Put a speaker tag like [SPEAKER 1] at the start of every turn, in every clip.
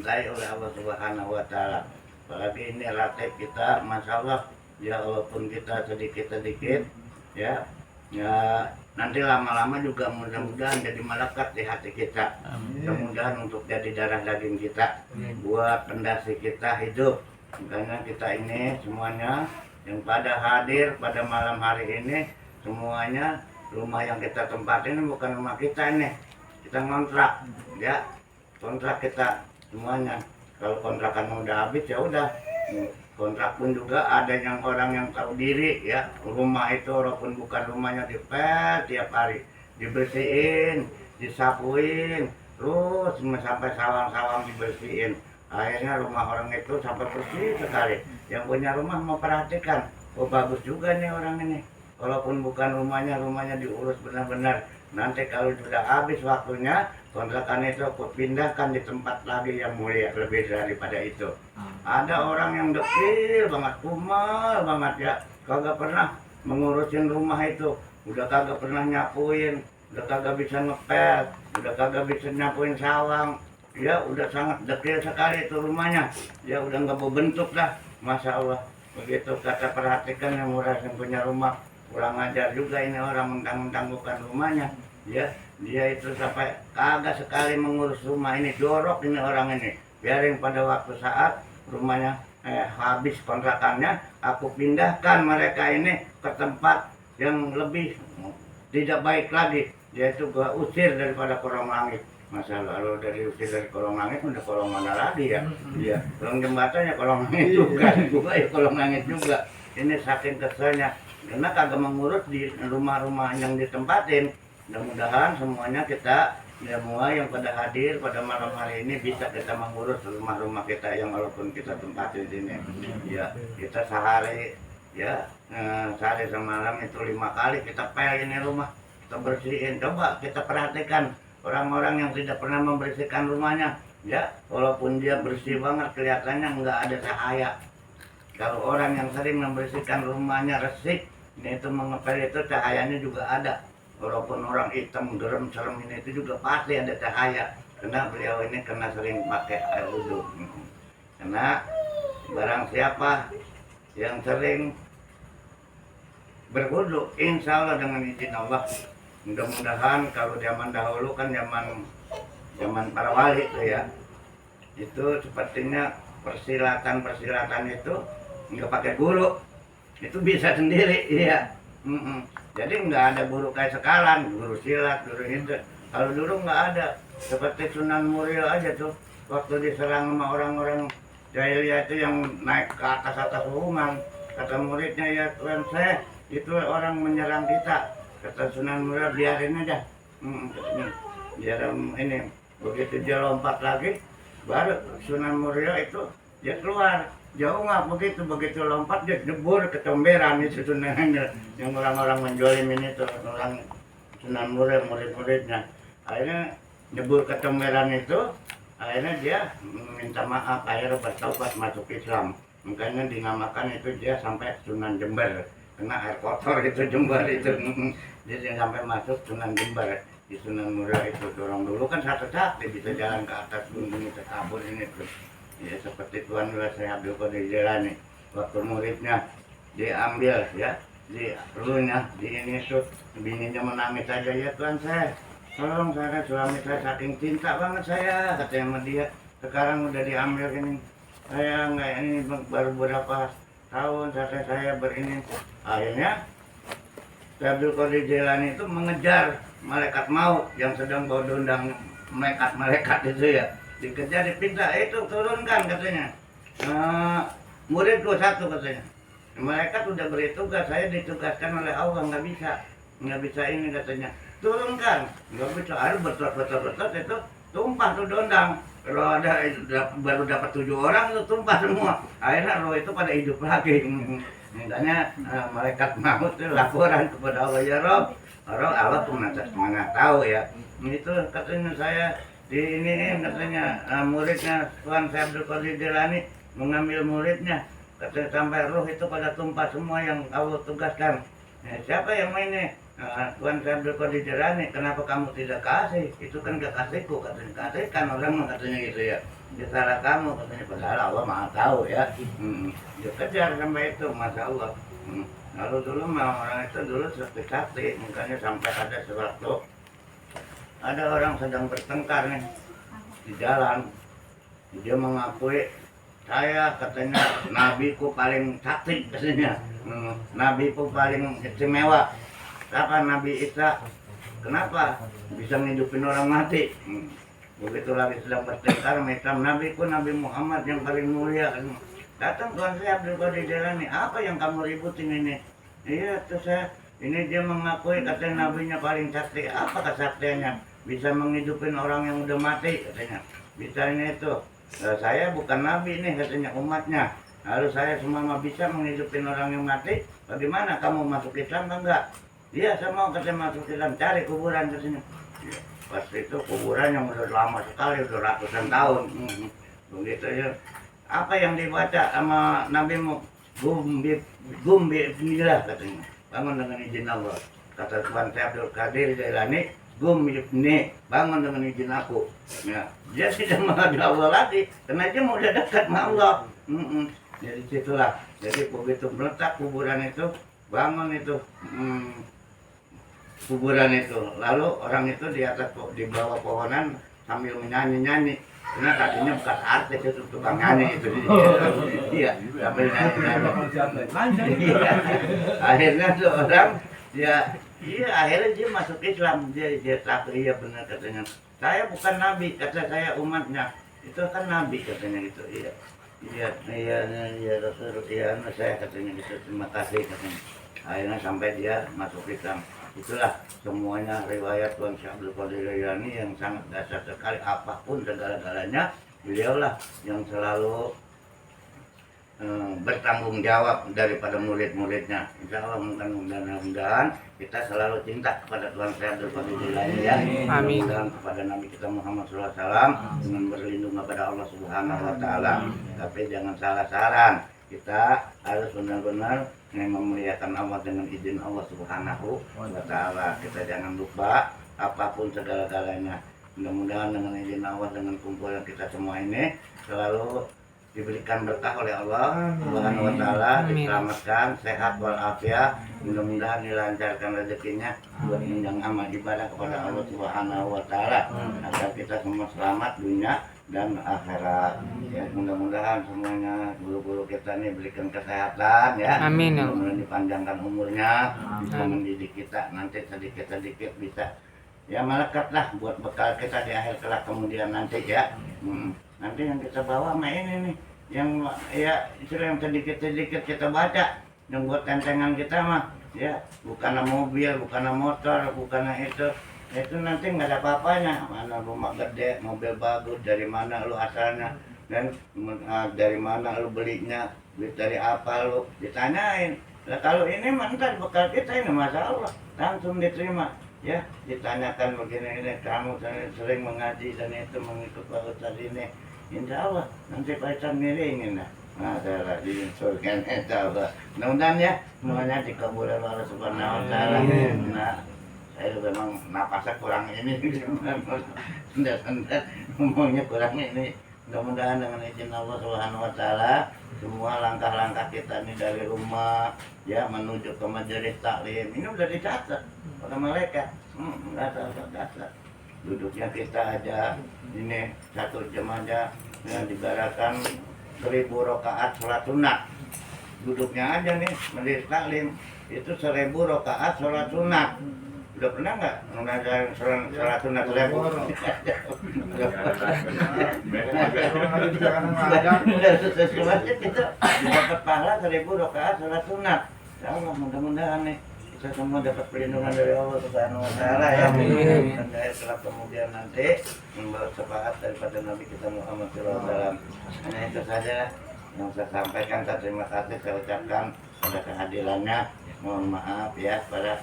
[SPEAKER 1] dicintai oleh Allah Subhanahu wa Ta'ala. Apalagi ini relatif kita, masya Allah, ya walaupun kita sedikit-sedikit, ya, ya nanti lama-lama juga mudah-mudahan jadi melekat di hati kita. Mudah-mudahan untuk jadi darah daging kita, buat pendasi kita hidup. Makanya kita ini semuanya yang pada hadir pada malam hari ini, semuanya rumah yang kita tempatin bukan rumah kita ini, kita ngontrak, ya, kontrak kita semuanya. Kalau kontrakan udah habis ya udah, kontrak pun juga ada yang orang yang tahu diri, ya, rumah itu walaupun bukan rumahnya dipel tiap hari, dibersihin, disapuin, terus sampai sawang-sawang dibersihin. Akhirnya rumah orang itu sampai bersih sekali. Yang punya rumah mau perhatikan, oh bagus juga nih orang ini. Walaupun bukan rumahnya, rumahnya diurus benar-benar. Nanti kalau sudah habis waktunya, kontrakan itu aku pindahkan di tempat lagi yang mulia lebih daripada itu. Ada orang yang dekil banget, kumal banget, ya, kagak pernah mengurusin rumah itu, udah kagak pernah nyapuin, udah kagak bisa ngepel, udah kagak bisa nyapuin sawang, ya udah sangat dekil sekali itu rumahnya, ya udah nggak berbentuk dah, masya Allah. Begitu kata perhatikan yang murah yang punya rumah, kurang ajar juga ini orang, mentang-mentang bukan rumahnya, ya, dia itu sampai kagak sekali mengurus rumah ini, jorok ini orang ini. Biarin pada waktu saat rumahnya habis kontrakannya, aku pindahkan mereka ini ke tempat yang lebih tidak baik lagi, yaitu gua usir daripada kolong langit. Masalah kalau dari usir dari kolong langit udah kolong mana lagi, ya, ya, kolong jembatannya kolong langit juga, juga ya kolong langit juga. Ini saking keselnya karena kagak mengurus di rumah-rumah yang ditempatin. Mudah-mudahan semuanya kita, semua yang pada hadir pada malam hari ini bisa kita mengurus rumah-rumah kita yang walaupun kita tempatin di sini. Ya, kita sehari, ya, sehari semalam itu 5 kali kita pel ini rumah, kita bersihin. Coba kita perhatikan orang-orang yang tidak pernah membersihkan rumahnya, ya, walaupun dia bersih banget kelihatannya nggak ada cahaya. Kalau orang yang sering membersihkan rumahnya resik, itu mengepel itu cahayanya juga ada. Walaupun orang hitam, gerem, serem ini itu juga pasti ada cahaya. Karena beliau ini kena sering pakai air wudhu. Karena barang siapa yang sering berwudhu, insya Allah dengan izin Allah, mudah-mudahan kalau zaman dahulu kan zaman para wali itu, ya, itu sepertinya persilatan itu nggak pakai guru, itu bisa sendiri, ya. Jadi nggak ada guru kayak sekarang, guru silat, guru itu. Kalau dulu nggak ada, seperti Sunan Muria aja tuh, waktu diserang sama orang-orang jahiliyah itu yang naik ke atas rumah, kata muridnya, ya Tuhan saya, itu orang menyerang kita. Kata Sunan Muria, biarin aja, biar ini. Begitu dia lompat lagi, baru Sunan Muria itu dia keluar. Jauh nggak begitu lompat dia jebur ke comberan itu Sunannya, yang orang-orang menjolimin itu, orang Sunan Muria, murid-muridnya. Akhirnya jebur ke comberan itu, akhirnya dia minta maaf, akhirnya bertaubat masuk Islam. Makanya dinamakan itu dia sampai Sunan Jember, kena air kotor itu Jember itu. Dia sampai masuk Sunan Jember di Sunan Muria itu. Orang dulu kan satu-satu bisa jalan ke atas gunung itu, kabur ini tuh. Ya seperti Tuhan saya Abdul Qadir Jailani, waktu muridnya diambil, ya, di elunya, di ini tuh, bininya menangis saja, ya Tuhan saya, tolong saya, suami saya saking cinta banget saya, katanya sama dia, sekarang udah diambil ini, saya nggak ini baru beberapa tahun saya berini. Akhirnya Abdul Qadir Jailani itu mengejar malaikat maut yang sedang bawa dondang malaikat itu, ya. Dikejar, dipinta, itu turunkan katanya, muridku satu katanya. Mereka sudah beri tugas, saya ditugaskan oleh Allah, nggak bisa ini katanya, turunkan, nggak bisa. Harus betot itu tumpah tuh dondang. Kalau ada baru dapat 7 orang itu tumpah semua. Akhirnya roh itu pada hidup lagi. Makanya malaikat maut itu laporan kepada Allah, ya Rob, Allah pun mana tahu, ya. Itu katanya saya di ini katanya muridnya Tuan saya Abdul Qadir Jailani mengambil muridnya, katanya sampai roh itu pada tumpah semua yang Allah tugaskan. Siapa yang ini? Tuan saya Abdul Qadir Jailani, kenapa kamu tidak kasih? Itu kan gak kasihku, katanya. Kasihkan orang katanya gitu, ya. Itu salah kamu katanya, padahal Allah Maha tahu ya. Dia kejar sampai itu, masya Allah. Lalu dulu mah orang itu dulu sakti-sakti, makanya sampai ada sewaktu ada orang sedang bertengkar nih di jalan, dia mengakui saya katanya nabiku paling sakti katanya, nabiku paling istimewa. Siapa Nabi Isa? Kenapa bisa ngidupin orang mati? Begitu lagi sedang bertengkar, mereka nabiku Nabi Muhammad yang paling mulia. Datang Tuhan saya Abdul Qadir Jailani, apa yang kamu ributin ini? Iya tuh saya, ini dia mengakui katanya nabinya paling sakti. Apa kesaktiannya? Bisa menghidupin orang yang udah mati katanya. Bisa ini itu. Saya bukan nabi nih katanya, umatnya. Harus saya semua bisa menghidupin orang yang mati. Bagaimana kamu masuk Islam enggak? Iya saya mau katanya masuk Islam, cari kuburan katanya. Ya, pas itu kuburan yang udah lama sekali, udah ratusan tahun. Begitu ya. Apa yang dibaca sama Nabi Gumbi Bismillah katanya, bangun dengan izin Allah. Kata Tuhan saya Abdul Qadir Jailani, Gumbi Bismillah, bangun dengan izin aku. Ya, dia tidak mengadu Allah lagi, karena dia mau dekat sama Allah. Jadi situlah, jadi begitu meletak kuburan itu, bangun itu kuburan itu, lalu orang itu di atas di bawah pohonan sambil menyanyi-nyanyi. Karena tadinya bekas artis itu tukang nyanyi itu dia sambil nyanyi. Akhirnya tuh orang akhirnya dia masuk Islam, dia tahu iya benar katanya. Saya bukan nabi, kata saya umatnya. Itu kan nabi katanya gitu. Iya Rasul, iya saya katanya gitu. Terima kasih katanya. Akhirnya sampai dia masuk Islam. Itulah semuanya riwayat Tuan Syekh Abdul Qadir Jailani yang sangat dasar sekali. Apapun segala-galanya, beliaulah yang selalu bertanggung jawab daripada murid-muridnya. Insya Allah mudah-mudahan kita selalu cinta kepada Tuan Syekh Abdul Qadir Jailani ya.
[SPEAKER 2] Amin.
[SPEAKER 1] Dan kepada Nabi kita Muhammad SAW dengan berlindung kepada Allah Subhanahu Wa Taala. Tapi jangan salah saran, kita harus benar-benar memuliakan Allah dengan izin Allah Subhanahu wa Ta'ala. Kita jangan lupa apapun segala-galanya. Mudah-mudahan dengan izin Allah, dengan kumpulan kita semua ini selalu diberikan berkah oleh Allah Subhanahu wa Ta'ala, diselamatkan sehat walafiat. Mudah-mudahan dilancarkan rezekinya buat menunjang amal ibadah kepada Allah Subhanahu wa Ta'ala, agar kita semua selamat dunia dan akhirat. Ya, mudah-mudahan semuanya guru-guru kita ini berikan kesehatan ya.
[SPEAKER 2] Amin.
[SPEAKER 1] Mudah-mudahan dipanjangkan umurnya, bisa mendidik kita nanti sedikit-sedikit bisa ya melekat lah buat bekal kita di akhir kelak kemudian nanti ya. Nanti yang kita bawa mah ini nih, yang ya istilah yang sedikit-sedikit kita baca, yang buat tentengan kita mah ya, bukanlah mobil, bukanlah motor, bukanlah itu nanti nggak ada apa-apanya. Mana rumah gede, mobil bagus, dari mana lu asalnya, dan dari mana lu belinya, duit dari apa lu, ditanyain. Nah, kalau ini mantan bekal kita ini masalah langsung diterima ya, ditanyakan begini ini, kamu sering mengaji dan itu mengikut Pak Ustadz ini, insya Allah nanti Pak Ustadz miringin lah. Masalah di surga insya Allah. Mudah-mudahan ya semuanya dikabulkan Allah Subhanahu Wa Ta'ala. Nah, saya juga memang napasnya kurang ini, ngomongnya kurang ini. Mudah-mudahan dengan izin Allah Subhanahu Wa Ta'ala semua langkah-langkah kita ini dari rumah ya menuju ke majelis taklim ini udah dicatat oleh malaikat. Catat duduknya kita aja ini 1 jam aja yang dibarakan 1000 rakaat sholat sunat. Duduknya aja nih majelis taklim itu 1000 rakaat sholat sunat. Udah pernah nggak mengajar sholat sunat 1000? Sesuatu kita dapat pahala 1000 rakaat sholat sunat. Ya Allah, mudah-mudahan nih kita semua dapat perlindungan dari Allah Subhanahu Wa Ta'ala ya. Dan dari kelak kemudian nanti membawa syafaat daripada Nabi kita Muhammad SAW. Hanya itu saja yang saya sampaikan. Terima kasih saya ucapkan pada kehadirannya. Mohon maaf ya para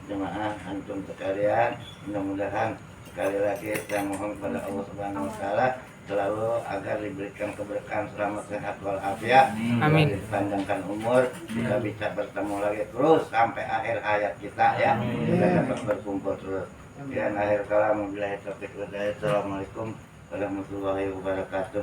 [SPEAKER 1] jemaah antum sekalian. Mudah-mudahan sekali lagi saya mohon kepada Allah Subhanahu Wa Ta'ala selalu agar diberikan keberkahan, selamat, sehat walafiat,
[SPEAKER 2] Amin.
[SPEAKER 1] dipanjangkan umur, kita bisa bertemu lagi terus sampai akhir hayat kita ya. Kita dapat berkumpul terus. Sekian akhir kalam, wabillahi taufiq wal hidayah. Assalamualaikum warahmatullahi wabarakatuh.